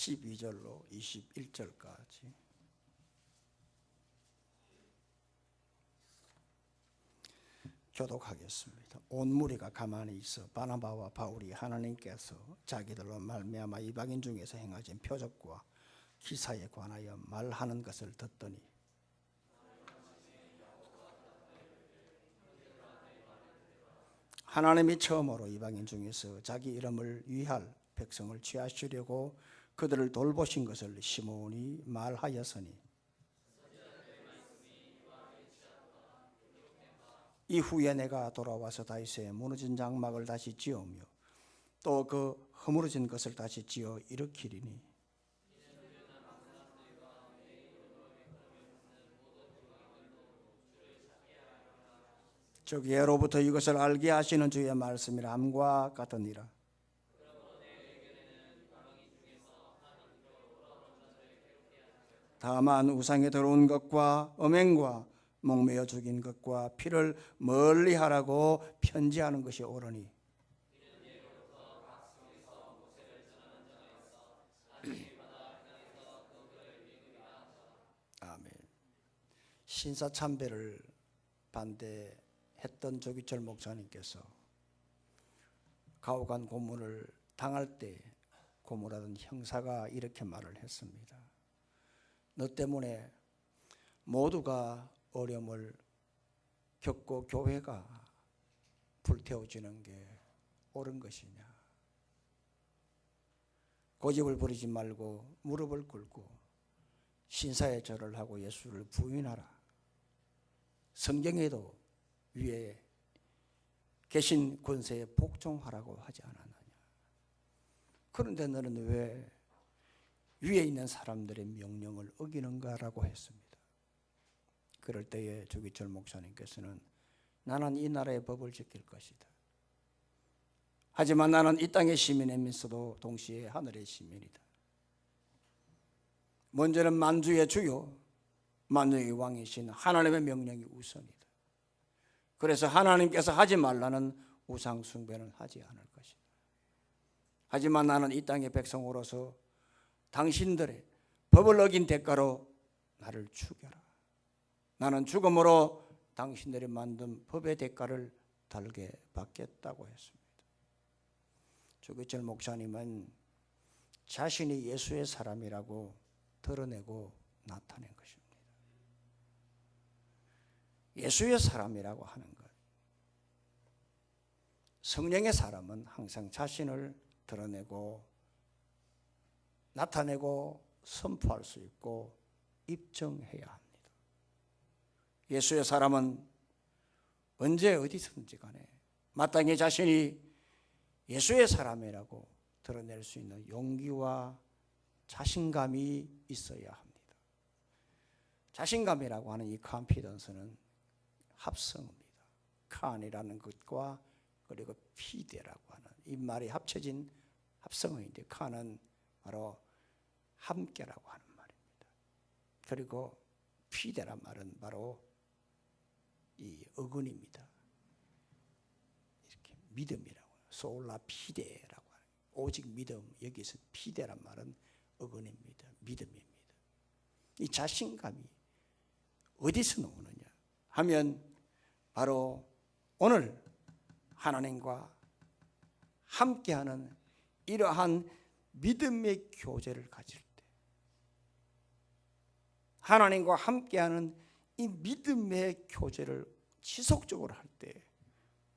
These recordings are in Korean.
12절로 21절까지. 교독하겠습니다. 온 무리가 가만히 있어 바나바와 바울이 하나님께서 자기들로 말미암아 이방인 중에서 행하신 표적과 기사에 관하여 말하는 것을 듣더니 하나님이 처음으로 이방인 중에서 자기 이름을 위할 백성을 취하시려고 그들을 돌보신 것을 시몬이 말하였으니 이후에 내가 돌아와서 다윗의 무너진 장막을 다시 지으며 또 그 허물어진 것을 다시 지어 일으키리니 즉 예로부터 이것을 알게 하시는 주의 말씀이 암과 같으니라. 다만 우상에 들어온 것과 음행과 목매어 죽인 것과 피를 멀리하라고 편지하는 것이 옳으니 아멘. 신사참배를 반대했던 조기철 목사님께서 가혹한 고문을 당할 때 고문하던 형사가 이렇게 말을 했습니다. 너 때문에 모두가 어려움을 겪고 교회가 불태워지는 게 옳은 것이냐. 고집을 부리지 말고 무릎을 꿇고 신사에 절을 하고 예수를 부인하라. 성경에도 위에 계신 권세에 복종하라고 하지 않았느냐. 그런데 너는 왜 위에 있는 사람들의 명령을 어기는가라고 했습니다. 그럴 때에 조기철 목사님께서는 나는 이 나라의 법을 지킬 것이다. 하지만 나는 이 땅의 시민이면서도 동시에 하늘의 시민이다. 먼저는 만주의 주요 만주의 왕이신 하나님의 명령이 우선이다. 그래서 하나님께서 하지 말라는 우상 숭배는 하지 않을 것이다. 하지만 나는 이 땅의 백성으로서 당신들의 법을 어긴 대가로 나를 죽여라. 나는 죽음으로 당신들이 만든 법의 대가를 달게 받겠다고 했습니다. 조기철 목사님은 자신이 예수의 사람이라고 드러내고 나타낸 것입니다. 예수의 사람이라고 하는 것. 성령의 사람은 항상 자신을 드러내고 나타내고 선포할 수 있고 입증해야 합니다. 예수의 사람은 언제 어디서든지 간에 마땅히 자신이 예수의 사람이라고 드러낼 수 있는 용기와 자신감이 있어야 합니다. 자신감이라고 하는 이 컨피던스는 합성어입니다. 칸이라는 것과 그리고 피데라고 하는 이 말이 합쳐진 합성어인데 칸은 바로 함께라고 하는 말입니다. 그리고 피데란 말은 바로 이 어근입니다. 이렇게 믿음이라고 솔라 피데라고 하는 오직 믿음, 여기서 피데란 말은 어근입니다. 믿음입니다. 이 자신감이 어디서 나오느냐 하면 바로 오늘 하나님과 함께하는 이러한 믿음의 교제를 가질 때, 하나님과 함께하는 이 믿음의 교제를 지속적으로 할 때,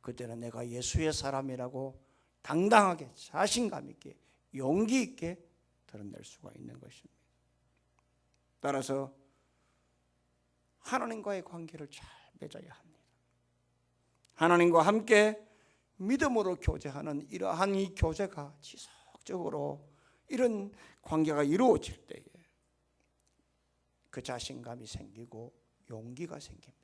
그때는 내가 예수의 사람이라고 당당하게 자신감 있게 용기 있게 드러낼 수가 있는 것입니다. 따라서 하나님과의 관계를 잘 맺어야 합니다. 하나님과 함께 믿음으로 교제하는 이러한 이 교제가 지속적으로 이런 관계가 이루어질 때에 그 자신감이 생기고 용기가 생깁니다.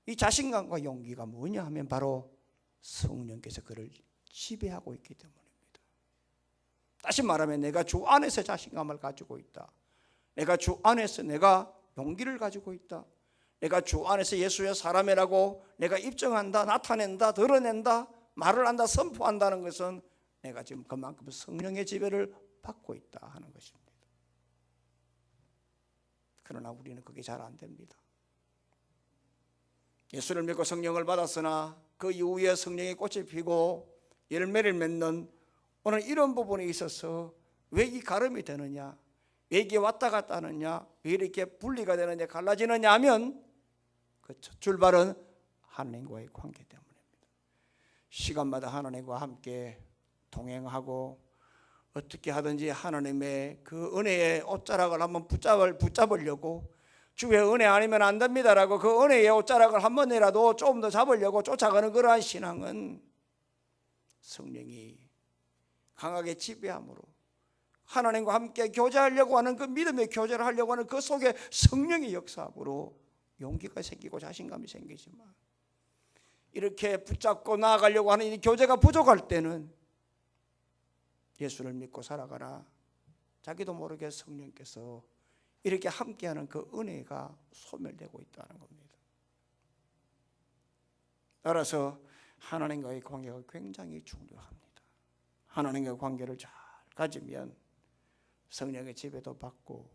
이 자신감과 용기가 뭐냐 하면 바로 성령께서 그를 지배하고 있기 때문입니다. 다시 말하면 내가 주 안에서 자신감을 가지고 있다. 내가 주 안에서 내가 용기를 가지고 있다. 내가 주 안에서 예수의 사람이라고 내가 입증한다, 나타낸다, 드러낸다, 말을 한다, 선포한다는 것은 내가 지금 그만큼 성령의 지배를 받고 있다 하는 것입니다. 그러나 우리는 그게 잘 안 됩니다. 예수를 믿고 성령을 받았으나 그 이후에 성령의 꽃이 피고 열매를 맺는 오늘 이런 부분에 있어서 왜 이 가름이 되느냐, 왜 이게 왔다 갔다 하느냐, 왜 이렇게 분리가 되느냐, 갈라지느냐 하면 그 출발은 하나님과의 관계 때문입니다. 시간마다 하나님과 함께 동행하고 어떻게 하든지 하나님의 그 은혜의 옷자락을 한번 붙잡으려고, 주의 은혜 아니면 안 됩니다라고 그 은혜의 옷자락을 한 번이라도 조금 더 잡으려고 쫓아가는 그러한 신앙은 성령이 강하게 지배함으로 하나님과 함께 교제하려고 하는 그 믿음의 교제를 하려고 하는 그 속에 성령의 역사함으로 용기가 생기고 자신감이 생기지만, 이렇게 붙잡고 나아가려고 하는 이 교제가 부족할 때는 예수를 믿고 살아가나 자기도 모르게 성령께서 이렇게 함께하는 그 은혜가 소멸되고 있다는 겁니다. 따라서 하나님과의 관계가 굉장히 중요합니다. 하나님과의 관계를 잘 가지면 성령의 지배도 받고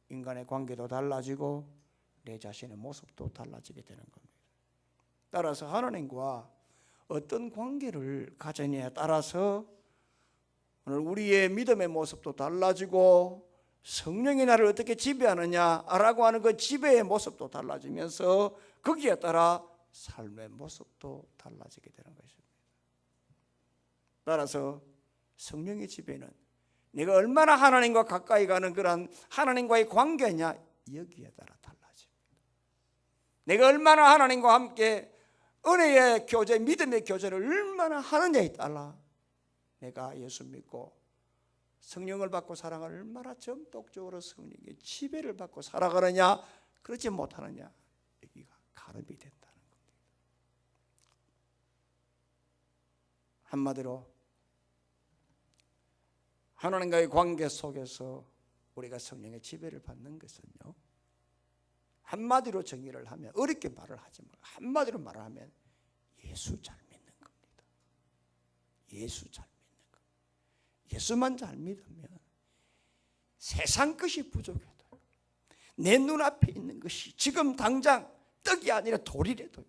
인간의 관계도 달라지고 내 자신의 모습도 달라지게 되는 겁니다. 따라서 하나님과 어떤 관계를 가지느냐에 따라서 오늘 우리의 믿음의 모습도 달라지고 성령이 나를 어떻게 지배하느냐라고 하는 그 지배의 모습도 달라지면서 거기에 따라 삶의 모습도 달라지게 되는 것입니다. 따라서 성령의 지배는 내가 얼마나 하나님과 가까이 가는 그런 하나님과의 관계냐, 여기에 따라 달라집니다. 내가 얼마나 하나님과 함께 은혜의 교제, 믿음의 교제를 얼마나 하느냐에 따라 내가 예수 믿고 성령을 받고 살아가는 얼마나 전폭적으로 성령의 지배를 받고 살아가느냐, 그렇지 못하느냐, 여기가 가름이 된다는 겁니다. 한마디로 하나님과의 관계 속에서 우리가 성령의 지배를 받는 것은요, 한마디로 정의를 하면, 어렵게 말을 하지 말고 한마디로 말을 하면 예수 잘 믿는 겁니다. 예수 잘 믿는 것. 예수만 잘 믿으면 세상 것이 부족해도 내 눈앞에 있는 것이 지금 당장 떡이 아니라 돌이라도요,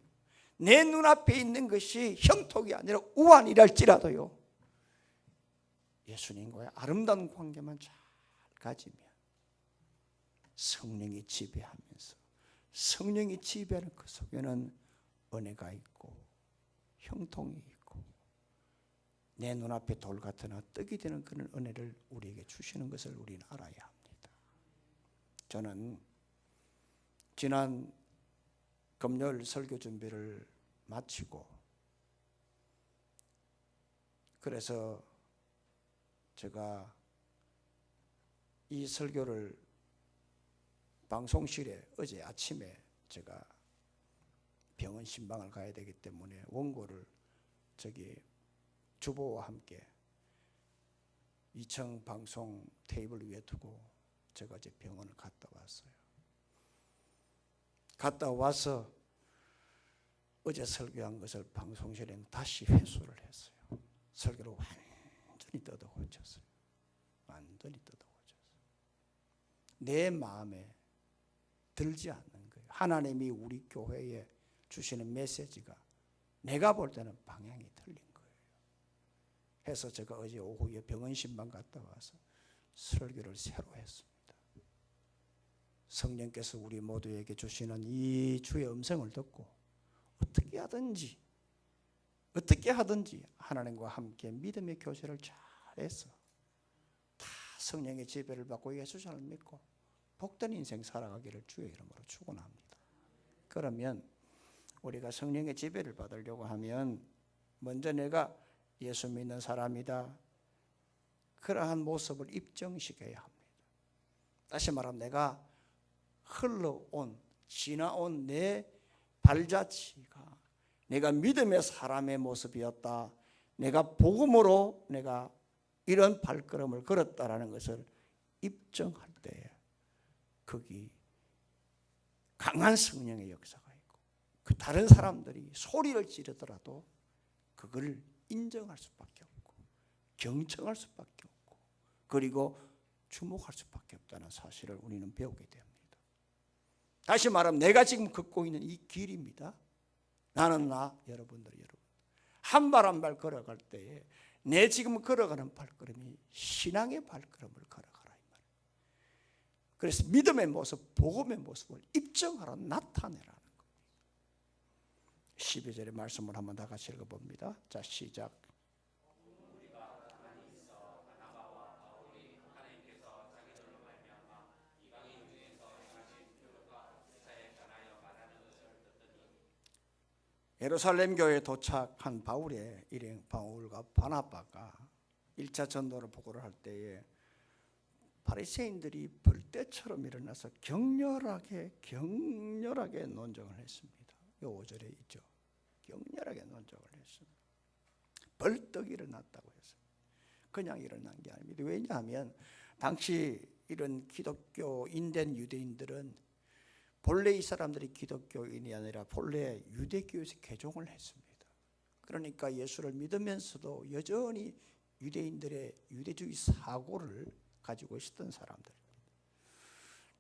내 눈앞에 있는 것이 형통이 아니라 우환이랄지라도요, 예수님과의 아름다운 관계만 잘 가지면 성령이 지배하면서, 성령이 지배하는 그 속에는 은혜가 있고 형통이 있고 내 눈앞에 돌 같으나 떡이 되는 그런 은혜를 우리에게 주시는 것을 우리는 알아야 합니다. 저는 지난 금요일 설교 준비를 마치고 그래서 제가 이 설교를 방송실에 어제 아침에 제가 병원 신방을 가야 되기 때문에 원고를 저기 주보와 함께 2층 방송 테이블 위에 두고 제가 이제 병원을 갔다 왔어요. 갔다 와서 어제 설교한 것을 방송실에 다시 회수를 했어요. 설교를 완전히 뜯어 고쳤어요. 완전히 뜯어 고쳤어요. 내 마음에 들지 않는 거예요. 하나님이 우리 교회에 주시는 메시지가 내가 볼 때는 방향이 틀린 거예요. 해서 제가 어제 오후에 병원 신방 갔다 와서 설교를 새로 했습니다. 성령께서 우리 모두에게 주시는 이 주의 음성을 듣고 어떻게 하든지 하나님과 함께 믿음의 교제를 잘해서 다 성령의 지배를 받고 예수 잘 믿고 복된 인생 살아가기를 주의 이름으로 축원합니다. 그러면 우리가 성령의 지배를 받으려고 하면 먼저 내가 예수 믿는 사람이다, 그러한 모습을 입증시켜야 합니다. 다시 말하면 내가 지나온 내 발자취가 내가 믿음의 사람의 모습이었다, 내가 복음으로 내가 이런 발걸음을 걸었다라는 것을 입증할 때 거기 강한 성령의 역사가 있고 그 다른 사람들이 소리를 지르더라도 그걸 인정할 수밖에 없고 경청할 수밖에 없고 그리고 주목할 수밖에 없다는 사실을 우리는 배우게 됩니다. 다시 말하면 내가 지금 걷고 있는 이 길입니다. 나는 나, 여러분들 한 발 한 발 걸어갈 때에 내 지금 걸어가는 발걸음이 신앙의 발걸음을 걸어가라 이 말이에요. 그래서 믿음의 모습, 복음의 모습을 입증하라, 나타내라는 겁니다. 12절의 말씀을 한번 다 같이 읽어봅니다. 자, 시작. 예루살렘 교회에 도착한 바울의 일행 바울과 바나바가 1차 전도를 보고를 할 때에 바리새인들이 벌떼처럼 일어나서 격렬하게 논쟁을 했습니다. 이 5절에 있죠. 격렬하게 논쟁을 했습니다. 벌떡 일어났다고 했어요. 그냥 일어난 게 아닙니다. 왜냐하면 당시 이런 기독교인된 유대인들은 본래 이 사람들이 기독교인이 아니라 본래 유대교에서 개종을 했습니다. 그러니까 예수를 믿으면서도 여전히 유대인들의 유대주의 사고를 가지고 있었던 사람들입니다.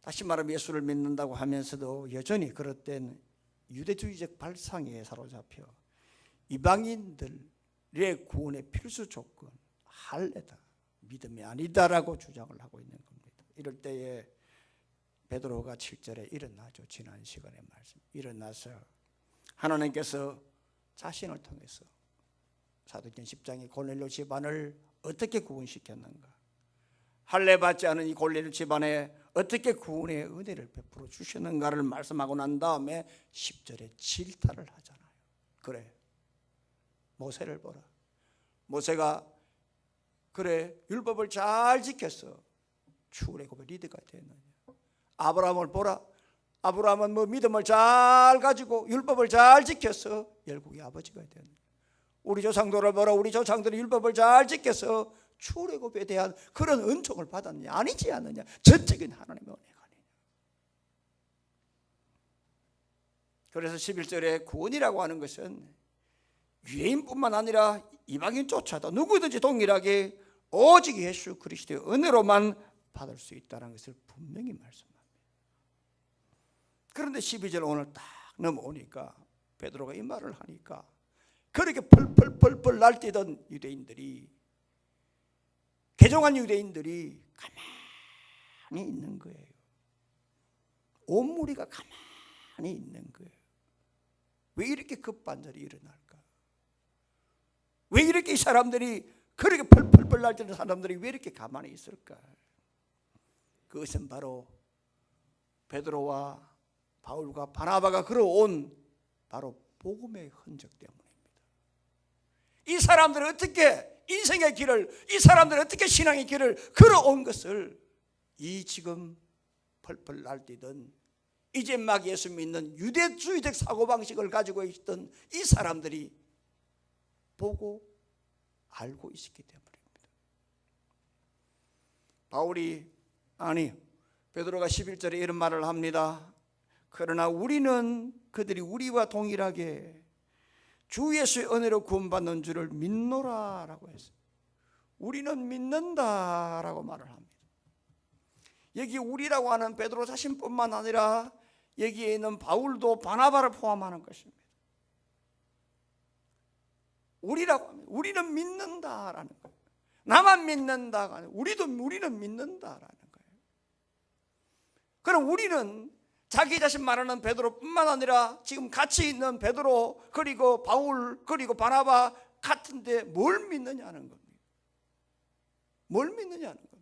다시 말하면 예수를 믿는다고 하면서도 여전히 그릇된 유대주의적 발상에 사로잡혀 이방인들의 구원의 필수 조건, 할례다, 믿음이 아니다라고 주장을 하고 있는 겁니다. 이럴 때에 베드로가 7절에 일어나죠. 지난 시간의 말씀. 일어나서 하나님께서 자신을 통해서 사도행전 10장의 고넬료 집안을 어떻게 구원시켰는가, 할례 받지 않은 이 고넬료 집안에 어떻게 구원의 은혜를 베풀어 주셨는가를 말씀하고 난 다음에 10절에 질타를 하잖아요. 그래, 모세를 보라. 모세가 그래 율법을 잘 지켰어. 출애굽의 리더가 됐느냐. 아브라함을 보라. 아브라함은 뭐 믿음을 잘 가지고 율법을 잘 지켜서 열국의 아버지가 되는. 우리 조상들을 보라. 우리 조상들이 율법을 잘 지켜서 출애굽에 대한 그런 은총을 받았느냐? 아니지 않느냐? 전적인 하나님의 은혜가 아니냐. 그래서 11절에 구원이라고 하는 것은 유대인뿐만 아니라 이방인조차도 누구든지 동일하게 오직 예수 그리스도의 은혜로만 받을 수 있다는 것을 분명히 말씀합니다. 그런데 12절 오늘 딱 넘어오니까 베드로가 이 말을 하니까 그렇게 펄펄 날뛰던 유대인들이, 개종한 유대인들이 가만히 있는 거예요. 온 무리가 가만히 있는 거예요. 왜 이렇게 급반절이 일어날까? 왜 이렇게 이 사람들이, 그렇게 펄펄 날뛰는 사람들이 왜 이렇게 가만히 있을까? 그것은 바로 베드로와 바울과 바나바가 걸어온 바로 복음의 흔적 때문입니다. 이 사람들은 어떻게 인생의 길을, 이 사람들은 어떻게 신앙의 길을 걸어온 것을 이 지금 펄펄 날뛰던 이제 막 예수 믿는 유대주의적 사고방식을 가지고 있던 이 사람들이 보고 알고 있었기 때문입니다. 바울이, 아니 베드로가 11절에 이런 말을 합니다. 그러나 우리는 그들이 우리와 동일하게 주 예수의 은혜로 구원받는 줄을 믿노라라고 했어요. 우리는 믿는다라고 말을 합니다. 여기 우리라고 하는 베드로 자신뿐만 아니라 여기에 있는 바울도 바나바를 포함하는 것입니다. 우리라고 하면 우리는 믿는다라는 거예요. 나만 믿는다가 아니라 우리는 믿는다라는 거예요. 그럼 우리는 자기 자신 말하는 베드로뿐만 아니라 지금 같이 있는 베드로 그리고 바울 그리고 바나바 같은데 뭘 믿느냐는 겁니다. 뭘 믿느냐는 겁니다.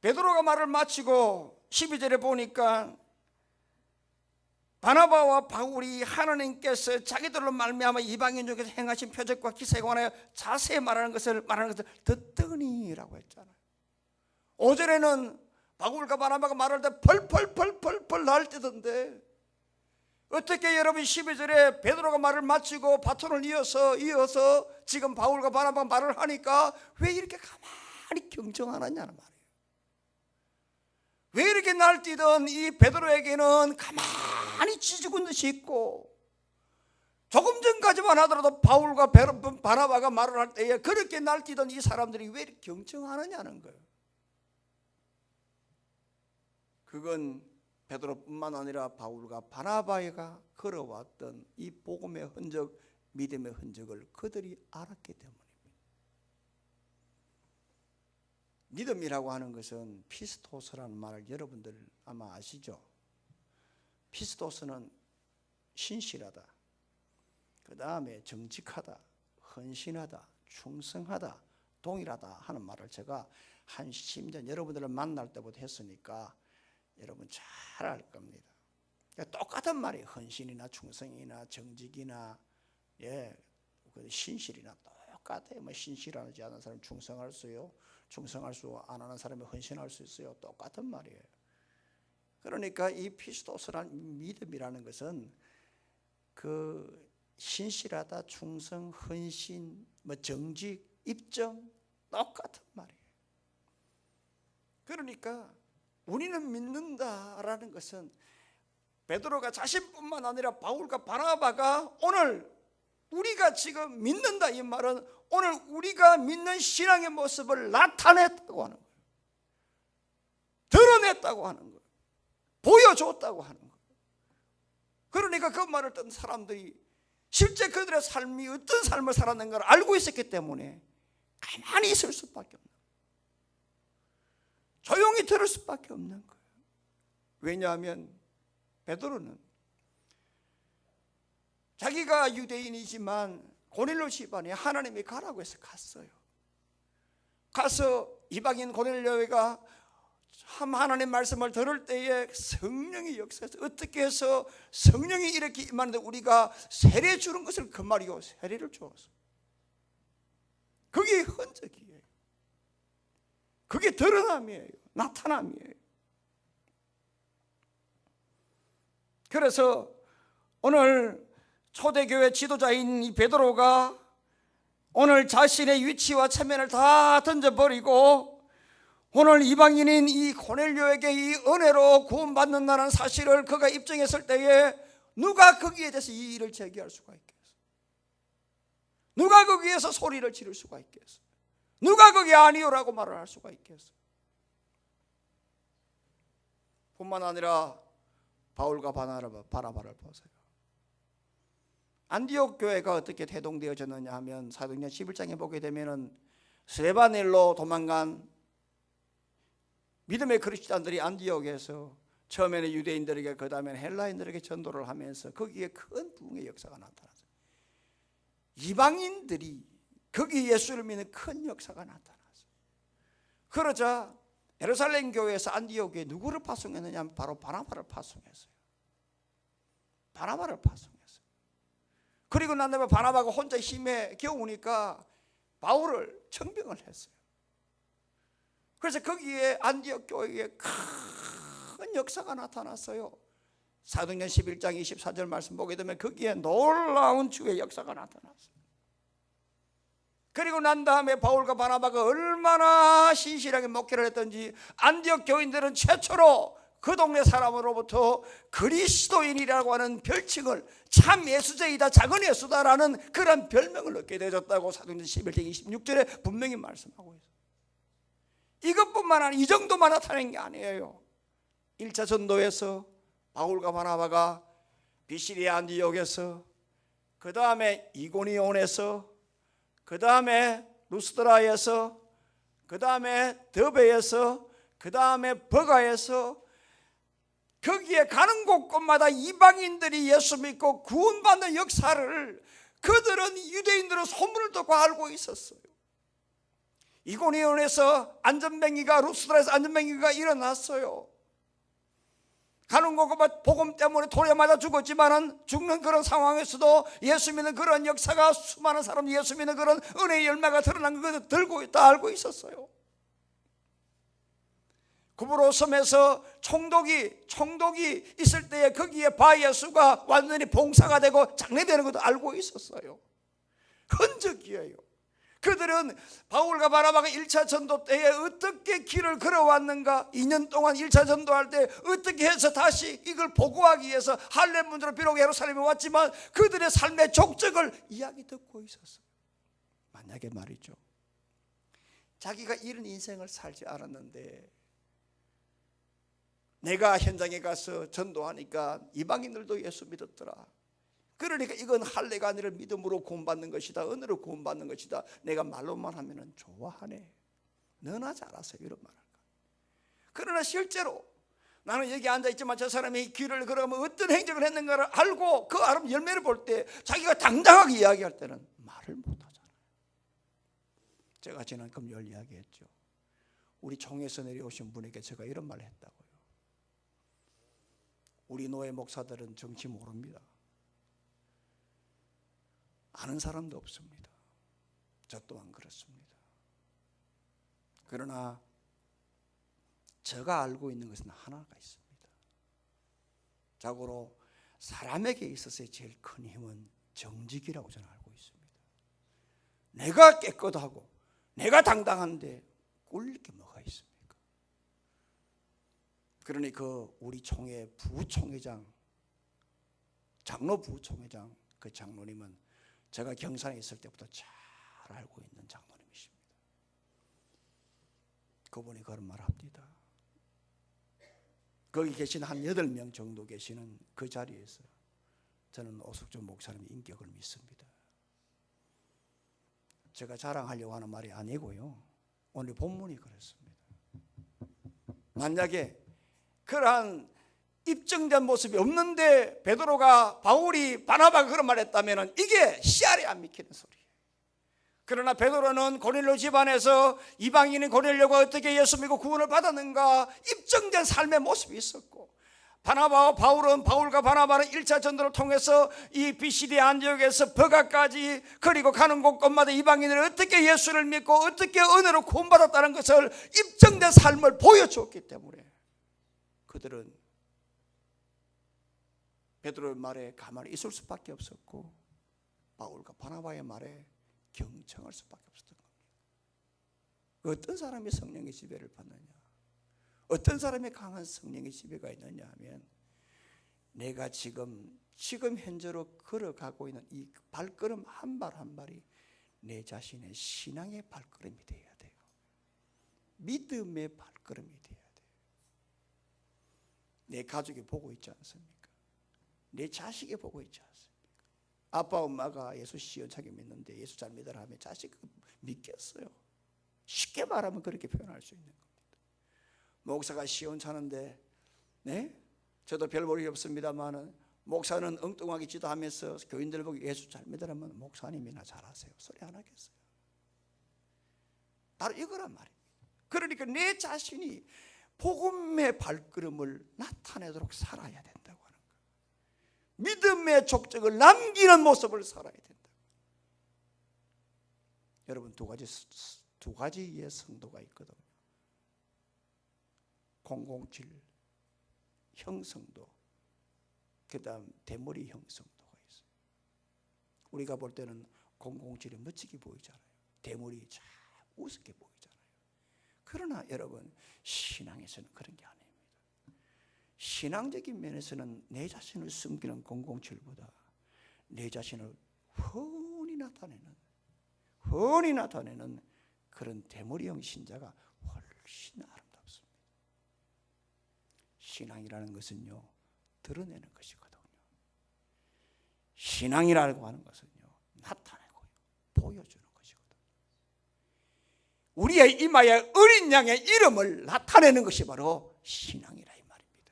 베드로가 말을 마치고 12절에 보니까 바나바와 바울이 하나님께서 자기들로 말미암아 이방인 중에서 행하신 표적과 기사에 관하여 자세히 말하는 것을 듣더니라고 했잖아요. 5절에는 바울과 바나바가 말할 때 펄펄 날뛰던데 어떻게 여러분 12절에 베드로가 말을 마치고 바톤을 이어서 지금 바울과 바나바가 말을 하니까 왜 이렇게 가만히 경청하느냐는 말이에요. 왜 이렇게 날뛰던 이 베드로에게는 가만히 지지고 듯이 있고 조금 전까지만 하더라도 바울과 바나바가 말을 할 때에 그렇게 날뛰던 이 사람들이 왜 이렇게 경청하느냐는 거예요. 그건 베드로뿐만 아니라 바울과 바나바가 걸어왔던 이 복음의 흔적, 믿음의 흔적을 그들이 알았기 때문입니다. 믿음이라고 하는 것은 피스토스라는 말을 여러분들 아마 아시죠? 피스토스는 신실하다, 그 다음에 정직하다, 헌신하다, 충성하다, 동일하다 하는 말을 제가 한 10년 여러분들을 만날 때부터 했으니까 여러분 잘 알 겁니다. 똑같은 말이 헌신이나 충성이나 정직이나 신실이나 똑같아요. 뭐 신실하지 않은 사람이 충성할 수요, 충성할 수 안 하는 사람이 헌신할 수 있어요. 똑같은 말이에요. 그러니까 이 피스토스라는 믿음이라는 것은 그 신실하다, 충성, 헌신, 뭐 정직, 입정 똑같은 말이에요. 그러니까 우리는 믿는다라는 것은 베드로가 자신뿐만 아니라 바울과 바나바가 오늘 우리가 지금 믿는다 이 말은 오늘 우리가 믿는 신앙의 모습을 나타냈다고 하는 거예요. 드러냈다고 하는 거예요. 보여줬다고 하는 거예요. 그러니까 그 말을 듣는 사람들이 실제 그들의 삶이 어떤 삶을 살았는 걸 알고 있었기 때문에 가만히 있을 수밖에 없는 거예요. 조용히 들을 수밖에 없는 거예요. 왜냐하면 베드로는 자기가 유대인이지만 고넬료 집안에 하나님이 가라고 해서 갔어요. 가서 이방인 고넬료가 하나님 말씀을 들을 때에 성령의 역사에서 어떻게 해서 성령이 이렇게 임하는데 우리가 세례 주는 것을 그 말이요, 세례를 주었어. 그게 흔적이에요. 그게 드러남이에요. 나타남이에요. 그래서 오늘 초대교회 지도자인 이 베드로가 오늘 자신의 위치와 체면을 다 던져버리고 오늘 이방인인 이 고넬료에게 이 은혜로 구원받는다는 사실을 그가 입증했을 때에 누가 거기에 대해서 이의를 제기할 수가 있겠어? 누가 거기에서 소리를 지를 수가 있겠어? 누가 거기 아니요라고 말을 할 수가 있겠어? 뿐만 아니라 바울과 바나바를 보세요. 안디옥 교회가 어떻게 태동되어졌느냐 하면 사도행전 11장에 보게 되면은 스데바넬로 도망간 믿음의 그리스도인들이 안디옥에서 처음에는 유대인들에게 그 다음에는 헬라인들에게 전도를 하면서 거기에 큰 부흥의 역사가 나타났어요. 이방인들이 거기 예수를 믿는 큰 역사가 나타났어요. 그러자 예루살렘 교회에서 안디옥에 누구를 파송했느냐 하면 바로 바나바를 파송했어요. 바나바를 파송했어요. 그리고 난 다음에 바나바가 혼자 힘에 겨우니까 바울을 청빙을 했어요. 그래서 거기에 안디옥 교회에 큰 역사가 나타났어요. 사도행전 11장 24절 말씀 보게 되면 거기에 놀라운 주의 역사가 나타났어요. 그리고 난 다음에 바울과 바나바가 얼마나 신실하게 목회를 했던지 안디옥 교인들은 최초로 그 동네 사람으로부터 그리스도인이라고 하는 별칭을 참 예수제이다, 작은 예수다라는 그런 별명을 얻게 되었다고 사도행전 11장 26절에 분명히 말씀하고 있어요. 이것뿐만 아니라 이 정도만 나타낸 게 아니에요. 1차 전도에서 바울과 바나바가 비시리아 안디옥에서, 그 다음에 이고니온에서, 그 다음에 루스드라에서, 그 다음에 더베에서, 그 다음에 버가에서, 거기에 가는 곳곳마다 이방인들이 예수 믿고 구원받는 역사를 그들은 유대인들은 소문을 듣고 알고 있었어요. 이고니온에서 안전뱅이가, 루스드라에서 안전뱅이가 일어났어요. 가는 곳곳마다 복음 때문에 돌에 맞아 죽었지만은 죽는 그런 상황에서도 예수 믿는 그런 역사가, 수많은 사람이 예수 믿는 그런 은혜의 열매가 드러난 것을 들고 있다 알고 있었어요. 구브로 섬에서 총독이 있을 때에 거기에 바예수가 완전히 봉사가 되고 장례되는 것도 알고 있었어요. 흔적이에요. 그들은 바울과 바나바가 1차 전도 때에 어떻게 길을 걸어왔는가, 2년 동안 1차 전도할 때 어떻게 해서 다시 이걸 보고하기 위해서 할렘문으로 비록 예루살렘에 왔지만 그들의 삶의 족적을 이야기 듣고 있었어요. 만약에 말이죠, 자기가 이런 인생을 살지 않았는데 내가 현장에 가서 전도하니까 이방인들도 예수 믿었더라, 그러니까 이건 할례가 아니라 믿음으로 구원받는 것이다, 은혜로 구원받는 것이다, 내가 말로만 하면 좋아하네, 너나 잘하세요, 이런 말 할까. 그러나 실제로 나는 여기 앉아있지만 저 사람이 길을 걸으면 어떤 행적을 했는가를 알고 그 아름 열매를 볼 때 자기가 당당하게 이야기할 때는 말을 못하잖아요. 제가 지난 금요일 이야기했죠. 우리 총에서 내려오신 분에게 제가 이런 말을 했다고요. 우리 노예 목사들은 정치 모릅니다. 아는 사람도 없습니다. 저 또한 그렇습니다. 그러나 제가 알고 있는 것은 하나가 있습니다. 자고로 사람에게 있어서의 제일 큰 힘은 정직이라고 저는 알고 있습니다. 내가 깨끗하고 내가 당당한데 꿀릴 게 뭐가 있습니까? 그러니 그 우리 총회 부총회장, 장로 부총회장, 그 장로님은 제가 경산에 있을 때부터 잘 알고 있는 장로님이십니다. 그분이 그런 말 합니다. 거기 계신 한 8명 정도 계시는 그 자리에서 저는 오숙준 목사님의 인격을 믿습니다. 제가 자랑하려고 하는 말이 아니고요, 오늘 본문이 그렇습니다. 만약에 그러한 입증된 모습이 없는데 베드로가, 바울이, 바나바가 그런 말을 했다면 이게 씨알이 안 믿기는 소리예요. 그러나 베드로는 고넬료 집안에서 이방인인 고넬료가 어떻게 예수 믿고 구원을 받았는가 입증된 삶의 모습이 있었고, 바나바와 바울은, 바울과 바나바는 1차 전도를 통해서 이 비시디 안디옥에서 버가까지, 그리고 가는 곳곳마다 이방인을 어떻게 예수를 믿고 어떻게 은혜로 구원받았다는 것을 입증된 삶을 보여주었기 때문에 그들은 베드로의 말에 가만히 있을 수밖에 없었고 바울과 바나바의 말에 경청할 수밖에 없었던 겁니다. 어떤 사람이 성령의 지배를 받느냐, 어떤 사람이 강한 성령의 지배가 있느냐 하면 내가 지금 현재로 걸어가고 있는 이 발걸음 한 발 한 발이 내 자신의 신앙의 발걸음이 되어야 돼요. 믿음의 발걸음이 되어야 돼요. 내 가족이 보고 있지 않습니까? 내 자식이 보고 있지 않습니까? 아빠 엄마가 예수 시원찮게 믿는데 예수 잘 믿어라 하면 자식이 믿겠어요? 쉽게 말하면 그렇게 표현할 수 있는 겁니다. 목사가 시원찮은데, 네? 저도 별 볼일 없습니다만은 목사는 엉뚱하게 지도하면서 교인들 보고 예수 잘 믿으라면 목사님이나 잘하세요, 소리 안 하겠어요? 바로 이거란 말입니다. 그러니까 내 자신이 복음의 발걸음을 나타내도록 살아야 된다고 하는 거예요. 믿음의 족적을 남기는 모습을 살아야 된다. 여러분, 두 가지의 성도가 있거든요. 007 형성도, 그 다음 대머리 형성도가 있어요. 우리가 볼 때는 007이 멋지게 보이잖아요. 대머리 참 우습게 보이잖아요. 그러나 여러분, 신앙에서는 그런 게 아닙니다. 신앙적인 면에서는 내 자신을 숨기는 007보다 내 자신을 훤히 나타내는 그런 대머리형 신자가 훨씬 아름답습니다. 신앙이라는 것은요, 드러내는 것이거든요. 신앙이라고 하는 것은요, 나타내고요, 보여주는 것이거든요. 우리의 이마에 어린 양의 이름을 나타내는 것이 바로 신앙이라 이 말입니다.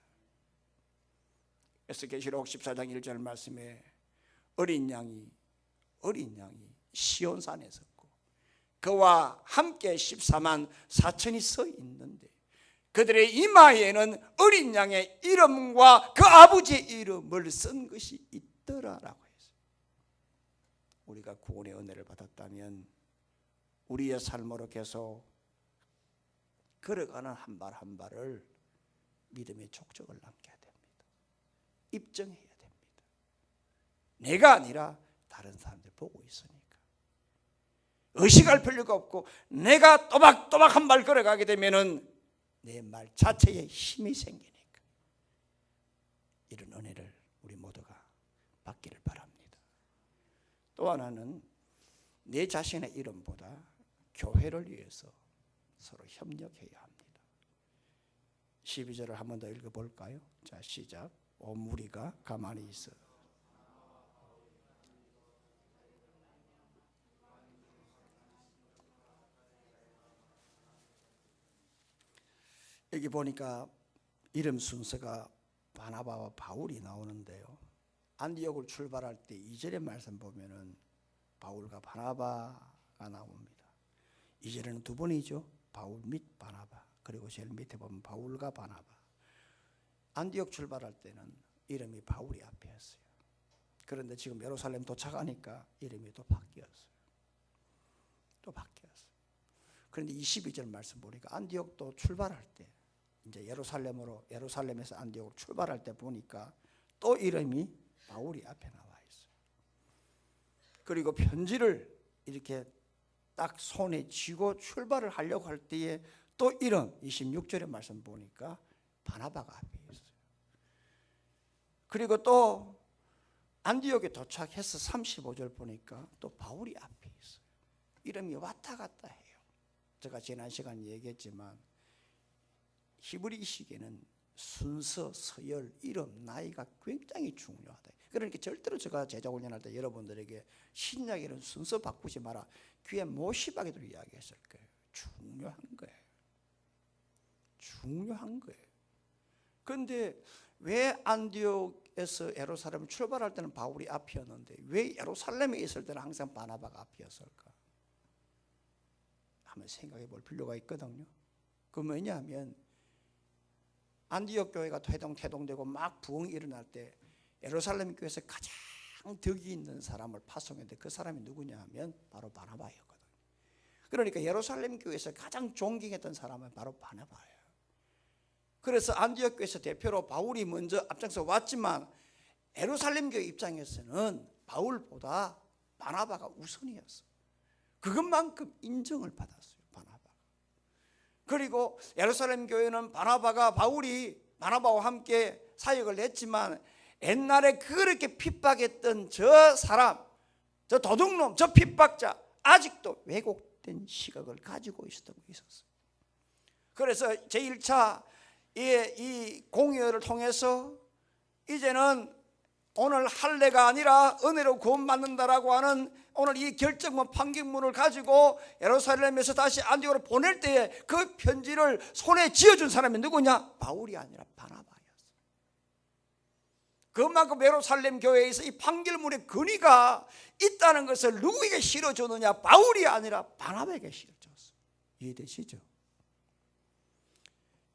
에스겔시록 14장 1절 말씀에 어린 양이 시온산에 섰고 그와 함께 14만 4천이 서 있는데 그들의 이마에는 어린 양의 이름과 그 아버지의 이름을 쓴 것이 있더라라고 했어요. 우리가 구원의 은혜를 받았다면 우리의 삶으로 계속 걸어가는 한 발 한 발을 믿음의 족적을 남겨야 됩니다. 입증해야 됩니다. 내가 아니라 다른 사람들 보고 있으니까. 의식할 필요가 없고 내가 또박또박 한 발 걸어가게 되면은 내 말 자체에 힘이 생기니까 이런 은혜를 우리 모두가 받기를 바랍니다. 또 하나는 내 자신의 이름보다 교회를 위해서 서로 협력해야 합니다. 12절을 한 번 더 읽어볼까요? 자, 시작. 온 무리가 가만히 있어 여기 보니까 이름 순서가 바나바와 바울이 나오는데요. 안디옥을 출발할 때 2절의 말씀 보면은 바울과 바나바가 나옵니다. 2절에는 두 번이죠. 바울 및 바나바. 그리고 제일 밑에 보면 바울과 바나바. 안디옥 출발할 때는 이름이 바울이 앞이었어요. 그런데 지금 예루살렘 도착하니까 이름이 또 바뀌었어요. 또 바뀌었어요. 그런데 22절 말씀 보니까 안디옥도 출발할 때 이제 예루살렘에서 안디옥으로 출발할 때 보니까 또 이름이 바울이 앞에 나와 있어요. 그리고 편지를 이렇게 딱 손에 쥐고 출발을 하려고 할 때에 또 이름 26절의 말씀 보니까 바나바가 앞에 있어요. 그리고 또 안디옥에 도착해서 35절 보니까 또 바울이 앞에 있어요. 이름이 왔다 갔다 해요. 제가 지난 시간 얘기했지만 히브리식에는 순서, 서열, 이름, 나이가 굉장히 중요하다. 그러니까 절대로 제가 제자훈련할 때 여러분들에게 신약에는 순서 바꾸지 마라. 귀에 못씹하게도 이야기했을 거예요. 중요한 거예요. 중요한 거예요. 그런데 왜 안디옥에서 예루살렘 출발할 때는 바울이 앞이었는데 왜 예루살렘에 있을 때는 항상 바나바가 앞이었을까? 한번 생각해 볼 필요가 있거든요. 그 뭐냐면 안디옥 교회가 태동되고 막 부흥이 일어날 때 예루살렘 교회에서 가장 덕이 있는 사람을 파송했는데 그 사람이 누구냐 하면 바로 바나바였거든요. 그러니까 예루살렘 교회에서 가장 존경했던 사람은 바로 바나바예요. 그래서 안디옥 교회에서 대표로 바울이 먼저 앞장서 왔지만 예루살렘 교회 입장에서는 바울보다 바나바가 우선이었어요. 그것만큼 인정을 받았어요. 바나바가. 그리고 예루살렘 교회는 바울이 바나바와 함께 사역을 했지만 옛날에 그렇게 핍박했던 저 사람, 저 도둑놈, 저 핍박자 아직도 왜곡된 시각을 가지고 있었어요. 그래서 제1차 이 공의회를 통해서 이제는 오늘 할례가 아니라 은혜로 구원받는다라고 하는 오늘 이 결정문 판결문을 가지고 예루살렘에서 다시 안디옥으로 보낼 때에 그 편지를 손에 쥐어준 사람이 누구냐? 바울이 아니라 바나바였어. 그만큼 예루살렘 교회에서 이 판결문의 근위가 있다는 것을 누구에게 실어줬느냐? 바울이 아니라 바나바에게 실어줬어. 이해되시죠?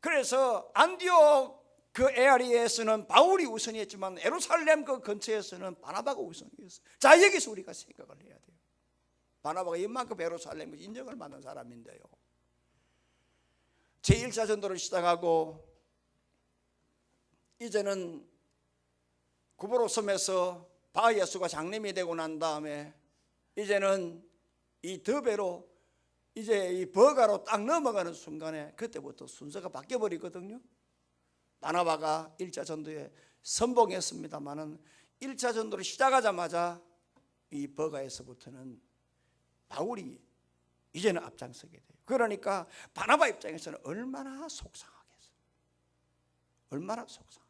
그래서 안디옥 그 에리아에서는 바울이 우선이었지만 예루살렘 그 근처에서는 바나바가 우선이었어요. 자, 여기서 우리가 생각을 해야 돼요. 바나바가 이만큼 예루살렘 인정을 받는 사람인데요. 제1차 전도를 시작하고 이제는 구보로 섬에서 바예수가 장님이 되고 난 다음에 이제는 이 더베로 이제 이 버가로 딱 넘어가는 순간에 그때부터 순서가 바뀌어버리거든요. 바나바가 1차 전도에 선봉했습니다마는 1차 전도를 시작하자마자 이 버가에서부터는 바울이 이제는 앞장서게 돼요. 그러니까 바나바 입장에서는 얼마나 속상하겠어요. 얼마나 속상하겠어요.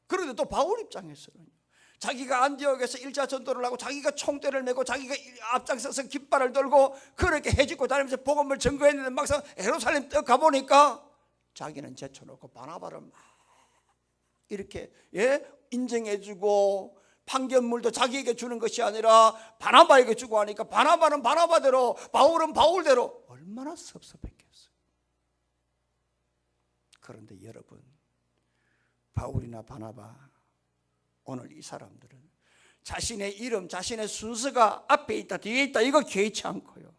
그런데 또 바울 입장에서는 자기가 안디옥에서 1차 전도를 하고 자기가 총대를 메고 자기가 앞장서서 깃발을 들고 그렇게 해집고 다니면서 복음을 전거했는데 막상 예루살렘 딱 가보니까 자기는 제쳐놓고 바나바를 막 이렇게 인정해주고 판결물도 자기에게 주는 것이 아니라 바나바에게 주고 하니까 바나바는 바나바대로 바울은 바울대로 얼마나 섭섭했겠어요. 그런데 여러분, 바울이나 바나바 오늘 이 사람들은 자신의 이름, 자신의 순서가 앞에 있다 뒤에 있다 이거 개의치 않고요,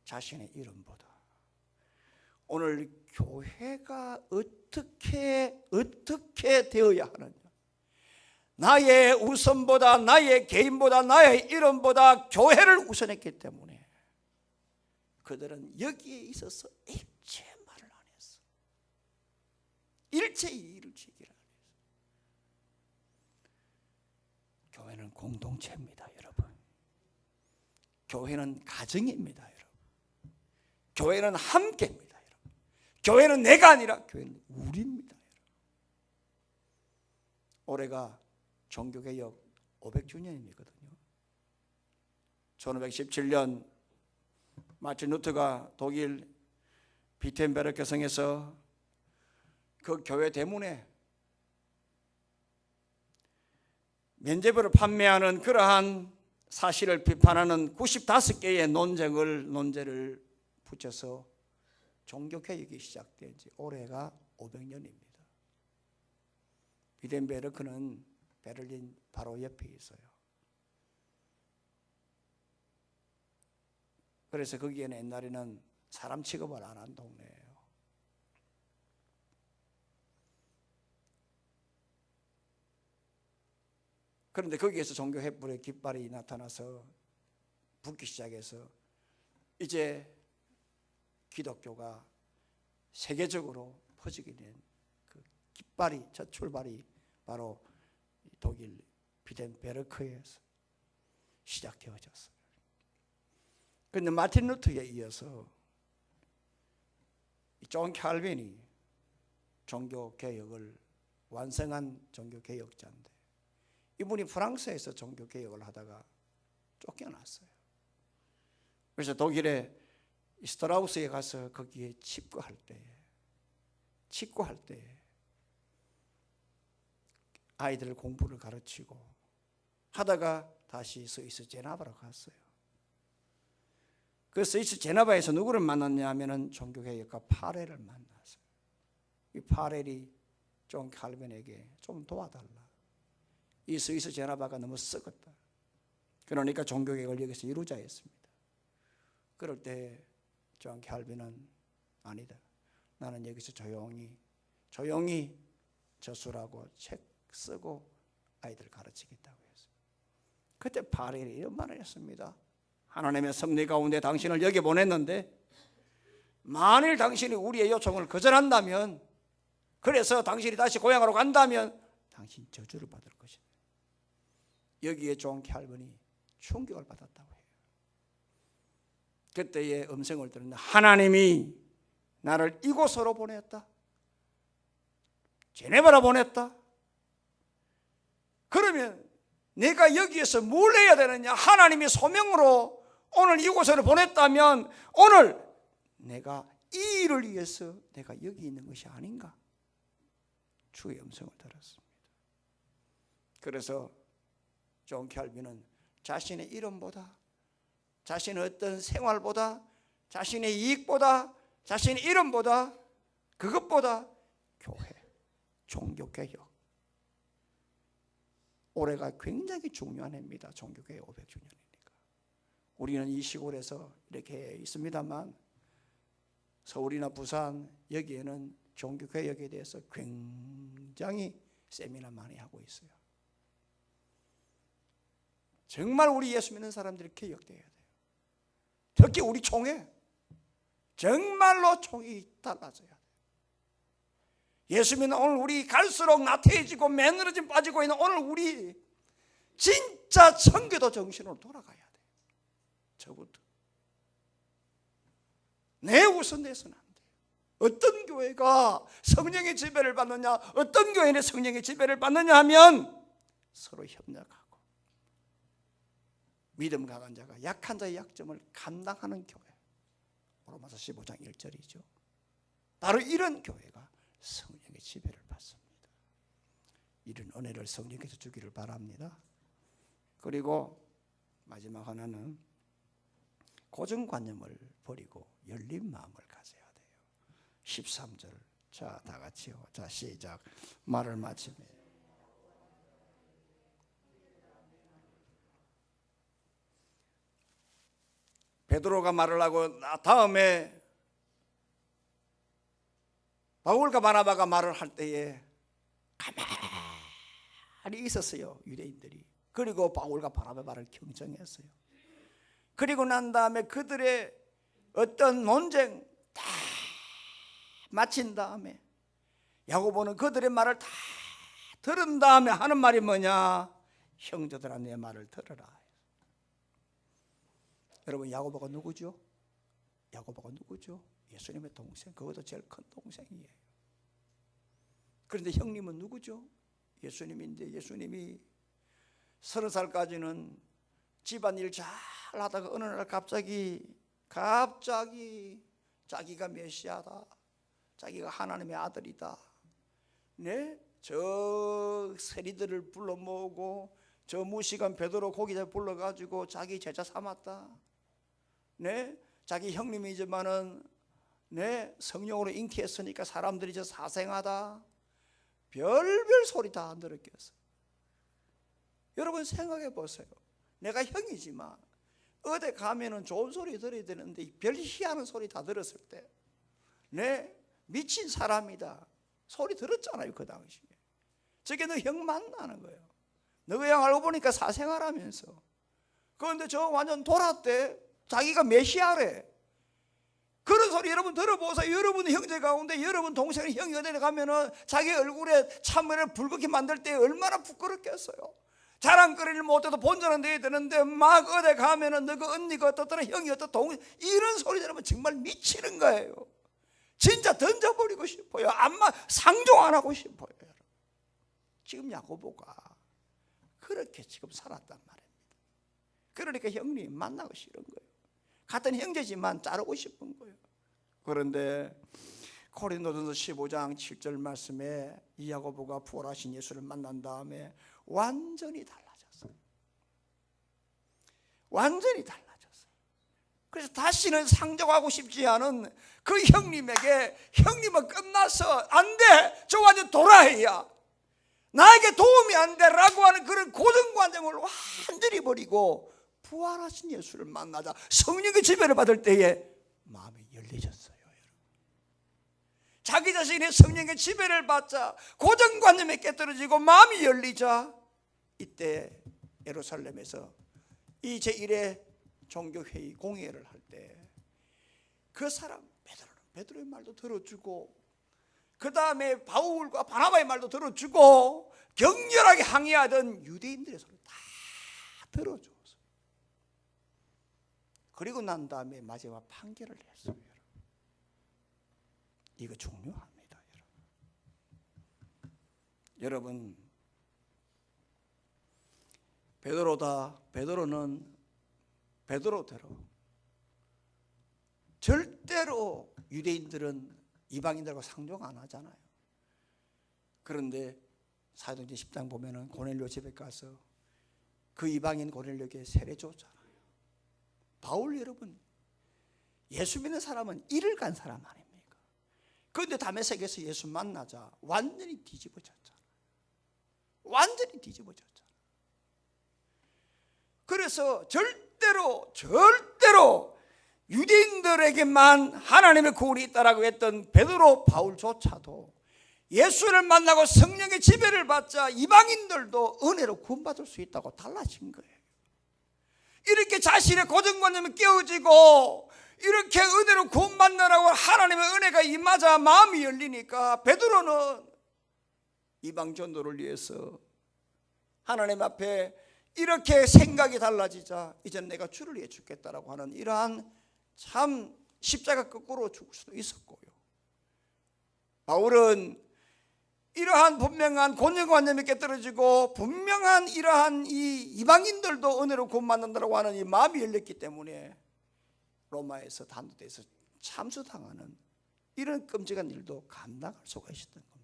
자신의 이름보다 오늘 교회가 어떻게 되어야 하느냐, 나의 우선보다, 나의 개인보다, 나의 이름보다 교회를 우선했기 때문에 그들은 여기에 있어서 일체 말을 안 했어. 일체 이의를 제기를 안 했어. 교회는 공동체입니다, 여러분. 교회는 가정입니다, 여러분. 교회는 함께입니다, 여러분. 교회는 내가 아니라 교회는 우리입니다, 여러분. 올해가 종교개혁 500주년이거든요. 1517년 마틴 루터가 독일 비텐베르크 성에서 그 교회 대문에 면죄부를 판매하는 그러한 사실을 비판하는 95개의 논제를 붙여서 종교개혁이 시작된 지 올해가 500년입니다. 비텐베르크는 베를린 바로 옆에 있어요. 그래서 거기에는 옛날에는 사람 취급을 안 한 동네예요. 그런데 거기에서 종교 횃불의 깃발이 나타나서 붙기 시작해서 이제 기독교가 세계적으로 퍼지게 된 그 깃발이, 첫 출발이 바로 독일 비텐베르크에서 시작되어졌어요. 그런데 마틴 루터에 이어서 존 칼빈이 종교개혁을 완성한 종교개혁자인데, 이분이 프랑스에서 종교개혁을 하다가 쫓겨났어요. 그래서 독일의 스트라우스에 가서 거기에 집거할 때 아이들 공부를 가르치고 하다가 다시 스위스 제네바로 갔어요. 그 스위스 제네바에서 누구를 만났냐 하면은 종교개혁가 파렐을 만났어요. 이 파렐이 존 칼빈에게 좀 도와달라. 이 스위스 제네바가 너무 썩었다. 그러니까 종교개혁을 여기서 이루자 했습니다. 그럴 때 존 칼빈은 아니다. 나는 여기서 조용히 저술하고 책 쓰고 아이들 가르치겠다고 했어요. 그때 파렐이 이런 말을 했습니다. 하나님의 섭리 가운데 당신을 여기 보냈는데 만일 당신이 우리의 요청을 거절한다면, 그래서 당신이 다시 고향으로 간다면 당신 저주를 받을 것이다. 여기에 존 칼빈이 충격을 받았다고 해요. 그때의 음성을 들었는데, 하나님이 나를 이곳으로 보냈다, 제네바로 보냈다. 그러면 내가 여기에서 뭘 해야 되느냐? 하나님이 소명으로 오늘 이곳으로 보냈다면 오늘 내가 이 일을 위해서 내가 여기 있는 것이 아닌가? 주의 음성을 들었습니다. 그래서 존 칼빈은 자신의 이름보다, 자신의 어떤 생활보다, 자신의 이익보다, 자신의 이름보다, 그것보다 교회, 종교개혁, 올해가 굉장히 중요한 해입니다. 종교개혁 500주년이니까. 우리는 이 시골에서 이렇게 있습니다만 서울이나 부산 여기에는 종교개혁에 대해서 굉장히 세미나 많이 하고 있어요. 정말 우리 예수 믿는 사람들이 개혁돼야 돼요. 특히 우리 총회, 정말로 총이 달라져야 돼요. 예수 믿는 오늘 우리 갈수록 나태해지고 매너리즘 빠지고 있는 오늘 우리 진짜 청교도 정신으로 돌아가야 돼요. 저부터. 내 우선돼서는 안 돼요. 어떤 교회가 성령의 지배를 받느냐, 어떤 교회는 성령의 지배를 받느냐 하면 서로 협력하고 믿음 강한 자가 약한 자의 약점을 감당하는 교회. 로마서 15장 1절이죠. 바로 이런 교회가 성령의 지배를 받습니다. 이런 은혜를 성령께서 주기를 바랍니다. 그리고 마지막 하나는 고정관념을 버리고 열린 마음을 가져야 돼요. 13절. 자, 다 같이요. 자, 시작. 말을 마치며 베드로가 말을 하고 다음에 바울과 바나바가 말을 할 때에 가만히 많이 있었어요, 유대인들이. 그리고 바울과 바나바를 경정했어요. 그리고 난 다음에 그들의 어떤 논쟁 다 마친 다음에 야고보는 그들의 말을 다 들은 다음에 하는 말이 뭐냐? 형제들아, 내 말을 들어라. 여러분, 야고보가 누구죠? 야고보가 누구죠? 예수님의 동생, 그것도 제일 큰 동생이에요. 그런데 형님은 누구죠? 예수님인데, 예수님이 30살까지는 집안일 잘 하다가 어느 날 갑자기 자기가 메시아다, 자기가 하나님의 아들이다, 네? 저 세리들을 불러 모으고 저 무식한 베드로 고기자 불러가지고 자기 제자 삼았다, 네? 자기 형님이지만은 네, 성령으로 잉태했으니까 사람들이 저 사생하다, 별별 소리 다 안 들었겠어. 여러분 생각해 보세요. 내가 형이지만 어디 가면은 좋은 소리 들어야 되는데 별 희한한 소리 다 들었을 때, 네, 미친 사람이다 소리 들었잖아요. 그 당시에 저게 너 형 만나는 거예요. 너 그 형 알고 보니까 사생활하면서. 그런데 저 완전 돌았대. 자기가 메시아래. 그런 소리 여러분 들어보세요. 여러분 형제 가운데 여러분 동생이 형이 어디 가면은 자기 얼굴에 찬물을 붉게 만들 때 얼마나 부끄럽겠어요. 자랑거리를 못해도 본전은 돼야 되는데 막 어디 가면은 너가 언니가 어떻더라, 형이 어떻다, 이런 소리 들으면 정말 미치는 거예요. 진짜 던져버리고 싶어요. 상종 안 하고 싶어요. 지금 야고보가 그렇게 지금 살았단 말입니다. 그러니까 형님 만나고 싫은 거예요. 같은 형제지만 자르고 싶은 거예요. 그런데 고린도전서 15장 7절 말씀에 이 야고보가 부활하신 예수를 만난 다음에 완전히 달라졌어요. 완전히 달라졌어요. 그래서 다시는 상종하고 싶지 않은 그 형님에게, 형님은 끝났어, 안 돼, 저 완전 도라이야, 나에게 도움이 안 돼라고 하는 그런 고정관념을 완전히 버리고 부활하신 예수를 만나자 성령의 지배를 받을 때에 마음이 열리셨어요. 자기 자신이 성령의 지배를 받자 고정관념에 깨떨어지고 마음이 열리자, 이때 예루살렘에서 이 제1회 종교회의 공회를 할 때 그 사람 베드로의 말도 들어주고, 그 다음에 바울과 바나바의 말도 들어주고, 격렬하게 항의하던 유대인들의 소리 다 들어줘. 그리고 난 다음에 마지막 판결을 했어요. 이거 중요합니다. 여러분, 베드로다. 베드로는 베드로대로 절대로 유대인들은 이방인들과 상종 안 하잖아요. 그런데 사도행전 10장 보면은 고넬료 집에 가서 그 이방인 고넬료에게 세례 줬잖아요. 바울 여러분, 예수 믿는 사람은 일을 간 사람 아닙니까? 그런데 다메섹에서 예수 만나자 완전히 뒤집어졌잖아요. 완전히 뒤집어졌잖아요. 그래서 절대로 유대인들에게만 하나님의 구원이 있다라고 했던 베드로 바울조차도 예수를 만나고 성령의 지배를 받자 이방인들도 은혜로 구원받을 수 있다고 달라진 거예요. 이렇게 자신의 고정관념이 깨어지고 이렇게 은혜로 구원받느라고 하나님의 은혜가 임하자 마음이 열리니까 베드로는 이방 전도를 위해서 하나님 앞에 이렇게 생각이 달라지자 이제는 내가 주를 위해 죽겠다라고 하는 이러한 참 십자가 거꾸로 죽을 수도 있었고요. 바울은 이러한 분명한 고정관념이 깨떨어지고 분명한 이러한 이 이방인들도 은혜로 구원받는다고 하는 이 마음이 열렸기 때문에 로마에서 단도대에서 참수당하는 이런 끔찍한 일도 감당할 수가 있었던 겁니다.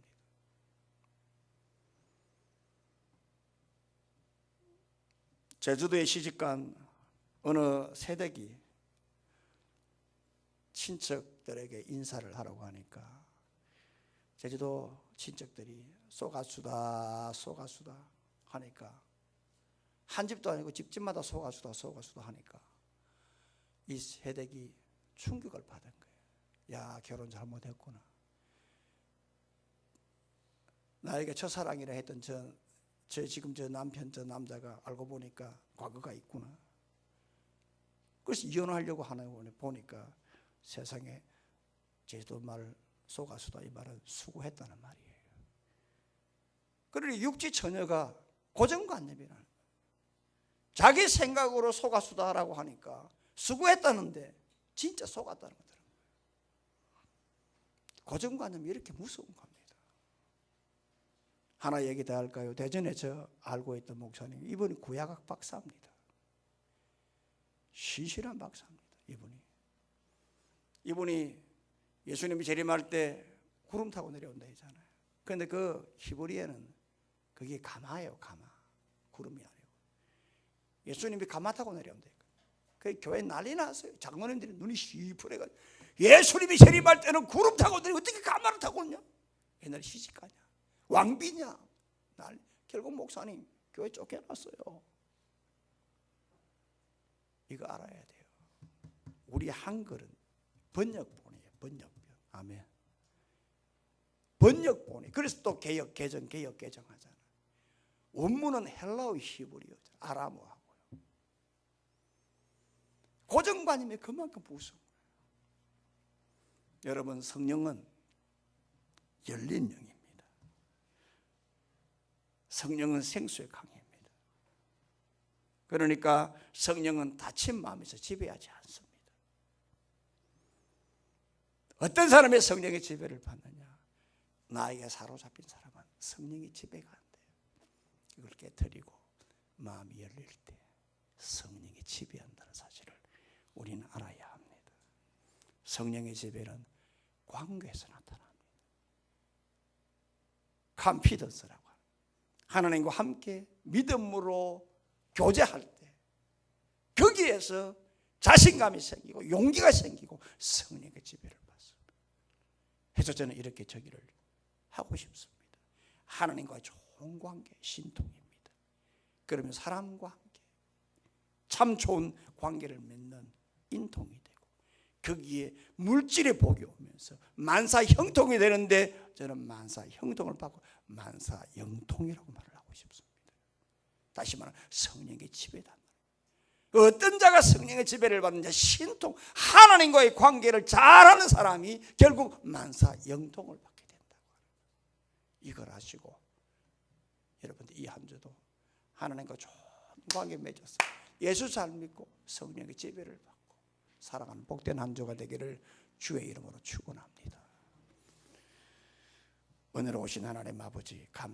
제주도에 시집간 어느 새댁이 친척들에게 인사를 하라고 하니까 제주도 친척들이 소가수다 하니까 한 집도 아니고 집집마다 소가수다 하니까 이 새댁이 충격을 받은 거예요. 야, 결혼 잘못했구나. 나에게 첫사랑이라 했던 저 지금 저 남편 저 남자가 알고 보니까 과거가 있구나. 그래서 이혼하려고 하는 거 보니까 세상에 제주도 말 속아수다 이 말은 수고했다는 말이에요. 그러니 육지 처녀가 고정관념이라는 거예요. 자기 생각으로 속아수다라고 하니까 수고했다는데 진짜 속았다는 거더라고요. 고정관념이 이렇게 무서운 겁니다. 하나 얘기 더 할까요? 대전에 저 알고 있던 목사님, 이분이 구약학 박사입니다. 신실한 박사입니다. 이분이 예수님이 재림할 때 구름 타고 내려온다 했잖아요. 그런데 그 히브리어는 그게 가마예요. 가마. 구름이 아니고 예수님이 가마 타고 내려온다. 그 교회 난리 났어요. 장로님들이 눈이 시퍼래가지고 예수님이 재림할 때는 구름 타고 내리고 어떻게 가마를 타고 오냐? 옛날에 시집가냐? 왕비냐? 결국 목사님 교회 쫓겨났어요. 이거 알아야 돼요. 우리 한글은 번역본이에요. 번역본. 아멘. 번역본이. 그래서 또 개혁 개정 하잖아요. 원문은 헬라어 히브리어죠. 아람어하고요. 고정관념이 그만큼 무서운 거예요. 여러분, 성령은 열린 영입니다. 성령은 생수의 강입니다. 그러니까 성령은 다친 마음에서 지배하지 않습니다. 어떤 사람의 성령의 지배를 받느냐? 나에게 사로잡힌 사람은 성령의 지배가 안 돼요. 이걸 깨트리고 마음이 열릴 때 성령이 지배한다는 사실을 우리는 알아야 합니다. 성령의 지배는 관계에서 나타납니다. 컨피던스라고 하나님과 함께 믿음으로 교제할 때 거기에서 자신감이 생기고 용기가 생기고 성령의 지배를 받습니다. 그래서 저는 이렇게 저기를 하고 싶습니다. 하나님과 좋은 관계, 신통입니다. 그러면 사람과 함께 참 좋은 관계를 맺는 인통이 되고 거기에 물질의 복이 오면서 만사 형통이 되는데 저는 만사 형통을 받고 만사 영통이라고 말을 하고 싶습니다. 다시 말하면 성령의 지배다. 어떤 자가 성령의 지배를 받느냐? 신통, 하나님과의 관계를 잘하는 사람이 결국 만사 영통을 받게 된다고. 이걸 아시고 여러분들 이 한 주도 하나님과 좋은 관계 맺어서 예수 잘 믿고 성령의 지배를 받고 살아가는 복된 한 주가 되기를 주의 이름으로 축원합니다. 오늘 오신 하나님 아버지 감사합니다.